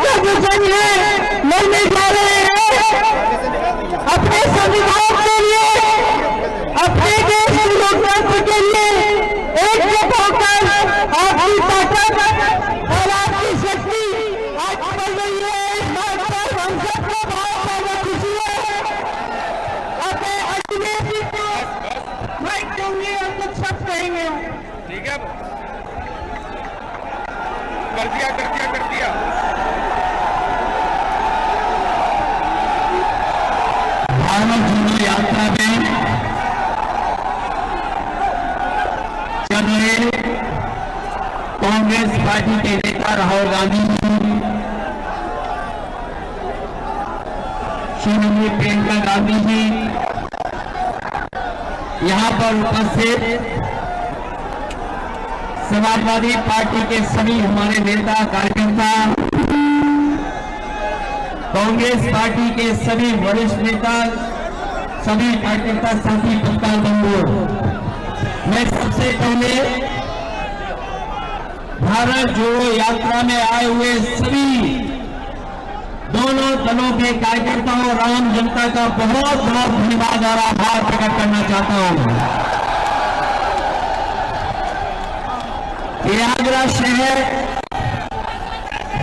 का जो जंग है लड़ने जा रहे हैं अपने संविधान के लिए, अपने देश के लोकतंत्र के लिए एकजुट होकर आपकी ताकत और आपकी शक्ति आज बढ़ रही है। इस बात पर हम सबको बहुत ज्यादा खुशी है। अपने अजमेर जी को माइक दूंगी और कुछ सब कहेंगे। ठीक है, कर दिया। भारत जोड़ो यात्रा में चल रहे कांग्रेस पार्टी के नेता राहुल गांधी जी, श्रीमती प्रियंका गांधी जी यहां पर उपस्थित समाजवादी पार्टी के सभी हमारे नेता कार्यकर्ता, कांग्रेस पार्टी के सभी वरिष्ठ नेता, सभी कार्यकर्ता साथी पत्रकार बंधु, मैं सबसे पहले भारत जोड़ो यात्रा में आए हुए सभी दोनों दलों के कार्यकर्ताओं और आम जनता का बहुत बहुत धन्यवाद और आभार प्रकट करना चाहता हूं। प्रयागराज शहर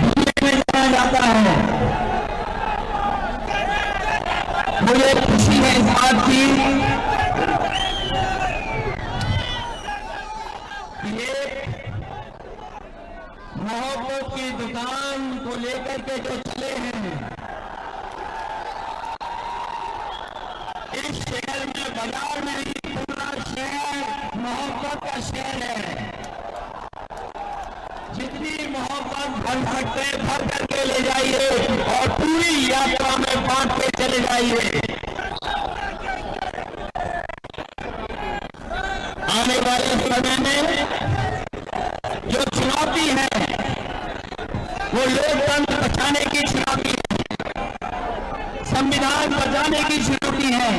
दुनिया में जाना जाता है। मुझे खुशी है इस बात की ये मोहब्बत की दुकान को लेकर के जो चले हैं, इस शहर में, बाजार में ही पूरा शहर मोहब्बत का शहर है। जितनी मोहब्बत भर सकते भर करके ले जाइए और पूरी यात्रा में बांट के चले जाइए। आने वाले समय में जो चुनौती है वो लोकतंत्र बचाने की चुनौती है, संविधान बचाने की चुनौती है।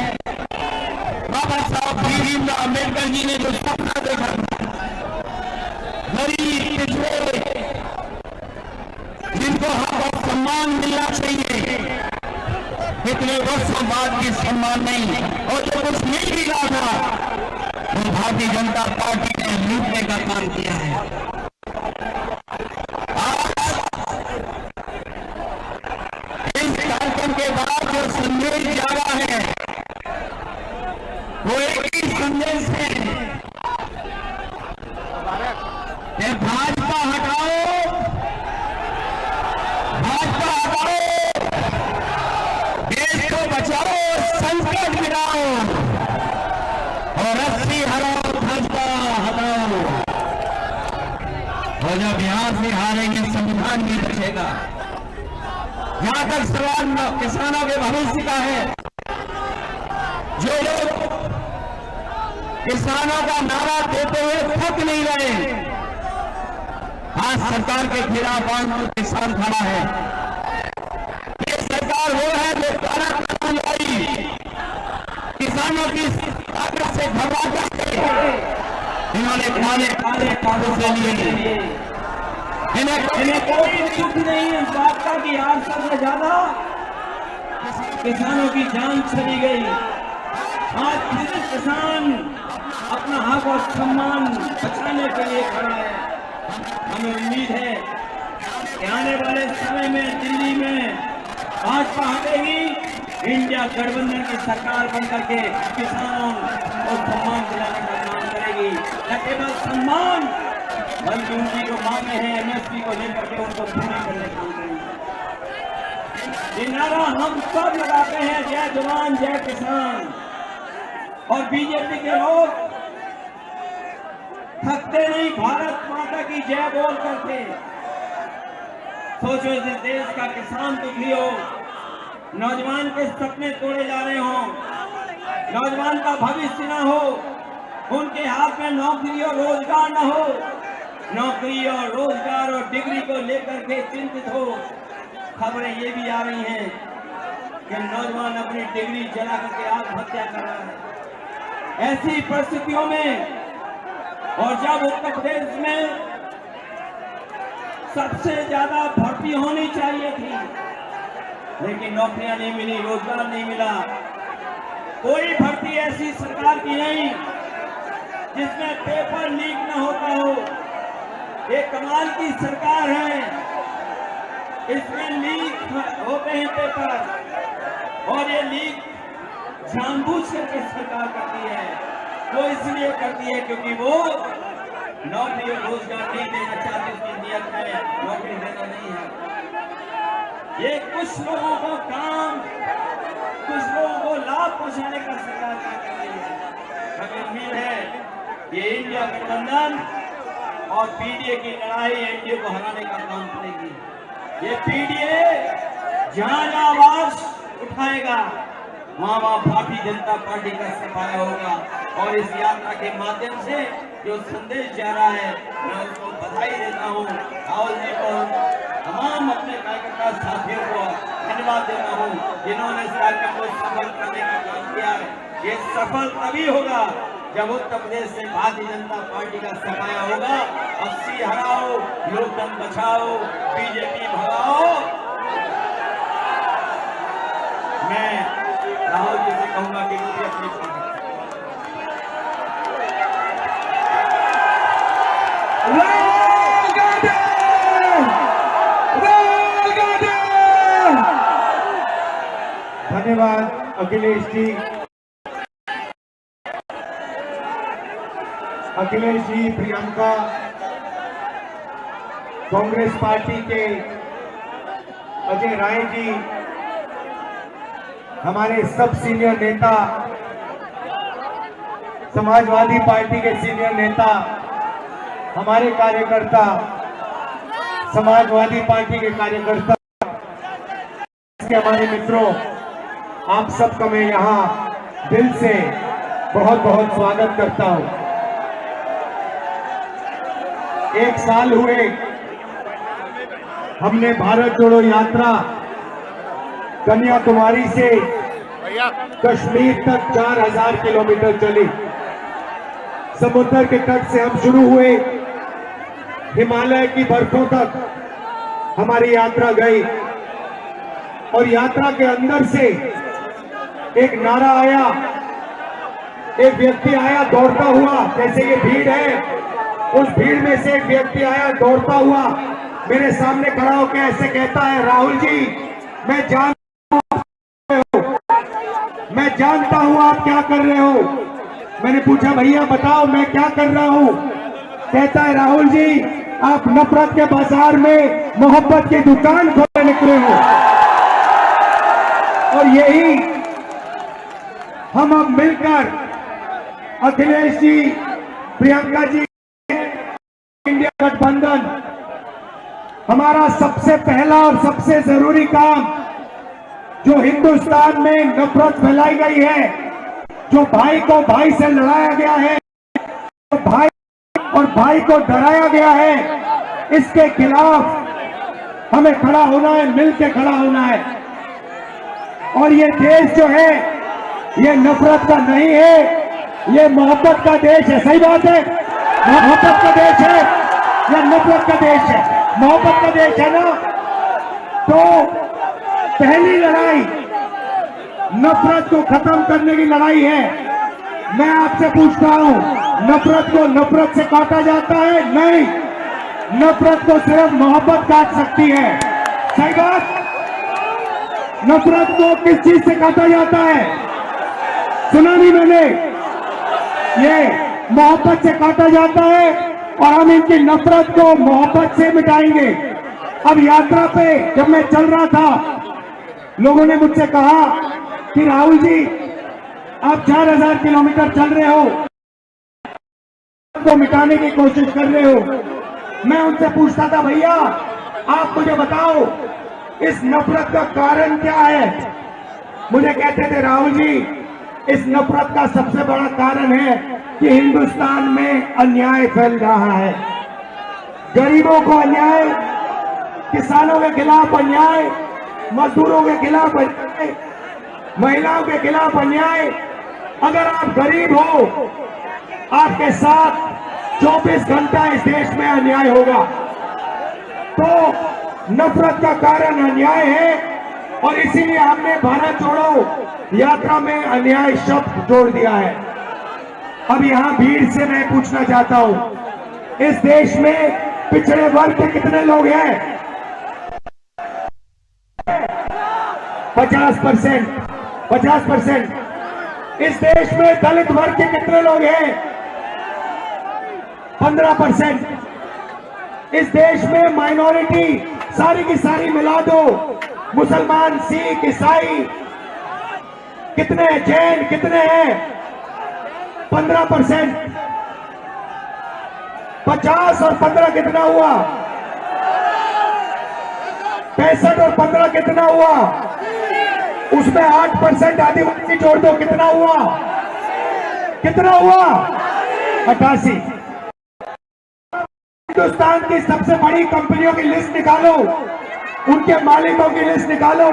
बाबा साहब भीमराव अम्बेडकर जी ने जो सपना देखा, गरीब पिछड़े जिनको हक सम्मान मिलना चाहिए, इतने वर्षों बाद भी सम्मान नहीं, और जो कुछ मिल भी रहा था वो भारतीय जनता पार्टी ने लूटने का काम किया है। इस कार्यक्रम के बाद जो संदेश जा रहा है वो एक ही संदेश है कि भाजपा हटाओ, भाजपा हटाओ, देश को बचाओ, संकट मिटाओ और रस्सी हटाओ, भाजपा हटाओ। और जब यहां से हारेंगे संविधान भी बचेगा। यहां तक सवाल किसानों के भविष्य का है। जो लोग किसानों का नारा देते हुए थक नहीं रहे, आज सरकार के खिलाफ आंदोलन किसान खड़ा है। ये सरकार वो है जो काला कानून लाई, किसानों की ताकत से घबरा करके इन्होंने काले काले कागज ले लिए। इन्हें कोई दुख नहीं इस बात का कि 800 से ज्यादा किसानों की जान चली गई। आज फिर किसान अपना हक और सम्मान बचाने के लिए खड़ा है। हमें उम्मीद है कि आने वाले समय में दिल्ली में भाजपा हटेगी, इंडिया गठबंधन की सरकार बनकर के किसानों को सम्मान दिलाने का काम करेगी। न केवल सम्मान बल्कि उनकी जो मांगे हैं एमएसपी को लेकर के उनको पूरी करने का काम करेगी। ये नारा हम सब लगाते हैं, जय जवान जय किसान। और बीजेपी के लोग थकते नहीं, भारत माता की जय बोल करके। सोचो इस देश का किसान दुखी हो, नौजवान के सपने तोड़े जा रहे हो, नौजवान का भविष्य न हो, उनके हाथ में नौकरी और रोजगार न हो, नौकरी और रोजगार और डिग्री को लेकर के चिंतित हो। खबरें ये भी आ रही हैं कि नौजवान अपनी डिग्री जला करके आत्महत्या कर रहा है। ऐसी परिस्थितियों में और जब उत्तर प्रदेश में सबसे ज्यादा भर्ती होनी चाहिए थी, लेकिन नौकरियां नहीं मिली, रोजगार नहीं मिला। कोई भर्ती ऐसी सरकार की नहीं जिसमें पेपर लीक न होता हो। ये कमाल की सरकार है, इसमें लीक होते हैं पेपर, और ये लीक जानबूझ करके सरकार करती है। वो इसलिए करती है क्योंकि वो नौकरी और रोजगार नहीं देना चाहती, उसकी नीयत में नौकरी देना नहीं है। ये कुछ लोगों को काम, कुछ लोगों को लाभ पहुंचाने का सरकार कर रही है। हमें उम्मीद है ये इंडिया गठबंधन और पीडीए की लड़ाई एनडीए को हराने का काम करेगी। ये पीडीए जहां जहां आवाज उठाएगा वहां वहां भारतीय जनता पार्टी का सफाया होगा। और इस यात्रा के माध्यम से जो संदेश जा रहा है, मैं उसको बधाई देता हूँ। राहुल जी को, तमाम अपने कार्यकर्ता साथियों को धन्यवाद देता हूँ जिन्होंने इस कार्यक्रम को सफल करने का काम किया है। ये सफल तभी होगा जब उत्तर प्रदेश से भारतीय जनता पार्टी का सफाया होगा। 80 हराओ, लोकतंत्र बचाओ, बीजेपी भगाओ। मैं राहुल जी से कहूंगा कि मुझे अपनी धन्यवाद अखिलेश जी। अखिलेश जी, प्रियंका, कांग्रेस पार्टी के अजय राय जी, हमारे सब सीनियर नेता, समाजवादी पार्टी के सीनियर नेता, हमारे कार्यकर्ता, समाजवादी पार्टी के कार्यकर्ता, हमारे मित्रों, आप सबका मैं यहाँ दिल से बहुत बहुत स्वागत करता हूँ। एक साल हुए हमने भारत जोड़ो यात्रा कन्याकुमारी से कश्मीर तक 4000 किलोमीटर चली। समुद्र के तट से हम शुरू हुए, हिमालय की बर्फों तक हमारी यात्रा गई, और यात्रा के अंदर से एक नारा आया, एक व्यक्ति आया दौड़ता हुआ, जैसे ये भीड़ है, उस भीड़ में से एक व्यक्ति आया दौड़ता हुआ, मेरे सामने खड़ा होकर ऐसे कहता है, राहुल जी, मैं जानता हूं आप क्या कर रहे हो। मैंने पूछा, भैया बताओ मैं क्या कर रहा हूं। कहता है, राहुल जी, आप नफरत के बाजार में मोहब्बत की दुकान खोलने निकले हो। और यही हम अब मिलकर, अखिलेश जी, प्रियंका जी, इंडिया गठबंधन, हमारा सबसे पहला और सबसे जरूरी काम, जो हिंदुस्तान में नफरत फैलाई गई है, जो भाई को भाई से लड़ाया गया है, तो भाई और भाई को डराया गया है, इसके खिलाफ हमें खड़ा होना है, मिलकर खड़ा होना है। और ये देश जो है, ये नफरत का नहीं है, ये मोहब्बत का देश है। सही बात है, मोहब्बत का देश है या नफरत का देश है? मोहब्बत का देश है ना। तो पहली लड़ाई नफरत को खत्म करने की लड़ाई है। मैं आपसे पूछता हूं, नफरत को नफरत से काटा जाता है? नहीं, नफरत को सिर्फ मोहब्बत काट सकती है। सही बात। नफरत को किस चीज से काटा जाता है? सुना नहीं मैंने? ये मोहब्बत से काटा जाता है, और हम इनकी नफरत को मोहब्बत से मिटाएंगे। अब यात्रा पे जब मैं चल रहा था, लोगों ने मुझसे कहा कि राहुल जी, आप 4000 किलोमीटर चल रहे हो, को मिटाने की कोशिश कर रहे हो। मैं उनसे पूछता था, भैया आप मुझे बताओ इस नफरत का कारण क्या है? मुझे कहते थे, राहुल जी, इस नफरत का सबसे बड़ा कारण है कि हिंदुस्तान में अन्याय फैल रहा है। गरीबों को अन्याय, किसानों के खिलाफ अन्याय, मजदूरों के खिलाफ अन्याय, महिलाओं के खिलाफ अन्याय। अगर आप गरीब हो, आपके साथ 24 घंटा इस देश में अन्याय होगा। तो नफरत का कारण अन्याय है, और इसीलिए हमने भारत जोड़ो यात्रा में अन्याय शब्द जोड़ दिया है। अब यहां भीड़ से मैं पूछना चाहता हूं, इस देश में पिछड़े वर्ग के कितने लोग हैं? 50%। 50%। इस देश में दलित वर्ग के कितने लोग हैं? 15%। इस देश में माइनॉरिटी सारी की सारी मिला दो, मुसलमान, सिख, ईसाई कितने, जैन कितने हैं? 15%। 50 और 15 कितना हुआ? 65 और 15 कितना हुआ? उसमें 8% आदिवासी जोड़ दो, कितना हुआ? कितना हुआ? 88। हिंदुस्तान की सबसे बड़ी कंपनियों की लिस्ट निकालो, उनके मालिकों की लिस्ट निकालो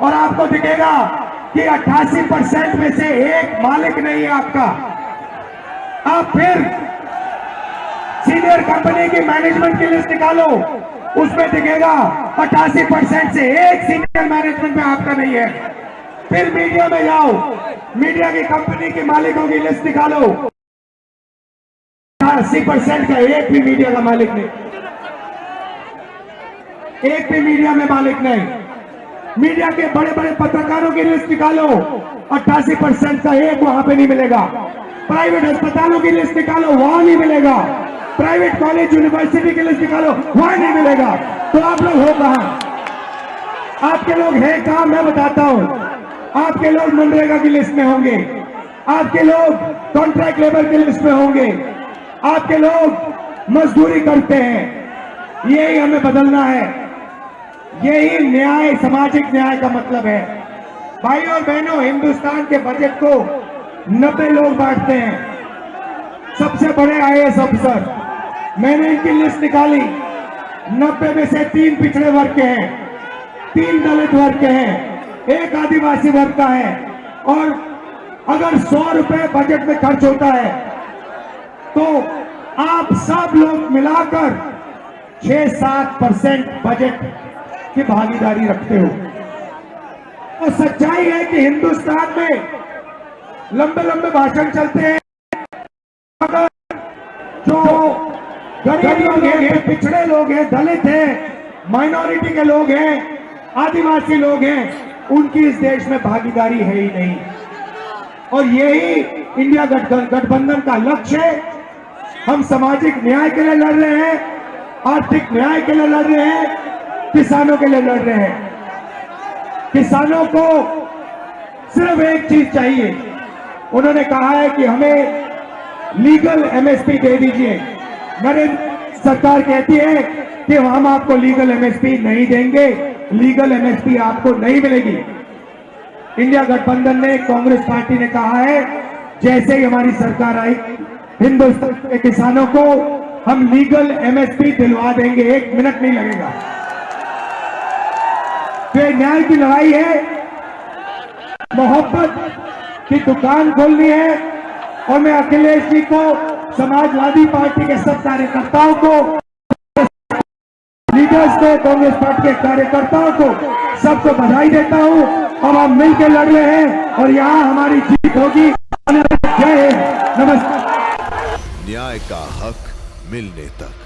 और आपको दिखेगा कि 88% में से एक मालिक नहीं है आपका। आप फिर सीनियर कंपनी की मैनेजमेंट की लिस्ट निकालो, उसमें दिखेगा 88% से एक सीनियर मैनेजमेंट में आपका नहीं है। फिर मीडिया में जाओ, मीडिया की कंपनी के मालिकों की लिस्ट निकालो, 80% का एक भी मीडिया का मालिक नहीं, एक भी मीडिया में मालिक नहीं। मीडिया के बड़े बड़े पत्रकारों की लिस्ट निकालो, 88% का एक वहां पे नहीं मिलेगा। प्राइवेट अस्पतालों की लिस्ट निकालो, वहां नहीं मिलेगा। प्राइवेट कॉलेज यूनिवर्सिटी की लिस्ट निकालो, वहां नहीं मिलेगा। तो आप लोग हो कहां? आपके लोग हैं कहां? मैं बताता हूं। आपके लोग मनरेगा की लिस्ट में होंगे, आपके लोग कॉन्ट्रैक्ट लेबर की लिस्ट में होंगे, आपके लोग मजदूरी करते हैं। यही हमें बदलना है, यही न्याय, सामाजिक न्याय का मतलब है। भाई और बहनों, हिंदुस्तान के बजट को 90 लोग बांटते हैं, सबसे बड़े आईएएस अफसर। मैंने इनकी लिस्ट निकाली, 90 में से 3 पिछड़े वर्ग के हैं, 3 दलित वर्ग के हैं, 1 आदिवासी वर्ग का है। और अगर 100 रुपए बजट में खर्च होता है तो आप सब लोग मिलाकर 6-7% बजट की भागीदारी रखते हो। तो सच्चाई है कि हिंदुस्तान में लंबे लंबे भाषण चलते हैं, मगर जो गरीब लोग हैं, पिछड़े लोग हैं, दलित हैं, माइनॉरिटी के लोग हैं, आदिवासी लोग हैं, उनकी इस देश में भागीदारी है ही नहीं। और यही इंडिया गठबंधन का लक्ष्य है। हम सामाजिक न्याय के लिए लड़ रहे हैं, आर्थिक न्याय के लिए लड़ रहे हैं, किसानों के लिए लड़ रहे हैं। किसानों को सिर्फ एक चीज चाहिए, उन्होंने कहा है कि हमें लीगल एमएसपी दे दीजिए। नरेंद्र सरकार कहती है कि हम आपको लीगल एमएसपी नहीं देंगे, लीगल एमएसपी आपको नहीं मिलेगी। इंडिया गठबंधन ने, कांग्रेस पार्टी ने कहा है जैसे ही हमारी सरकार आई, हिंदुस्तान के किसानों को हम लीगल एमएसपी दिलवा देंगे, 1 मिनट नहीं लगेगा। तो ये न्याय की लड़ाई है, मोहब्बत की दुकान खोलनी है। और मैं अखिलेश जी को, समाजवादी पार्टी के सब कार्यकर्ताओं को, लीडर्स को, कांग्रेस पार्टी के कार्यकर्ताओं को, सबको बधाई देता हूं। और हम मिलकर लड़ रहे हैं और यहां हमारी जीत होगी। जय हिंद, नमस्कार। न्याय का हक मिलने तक।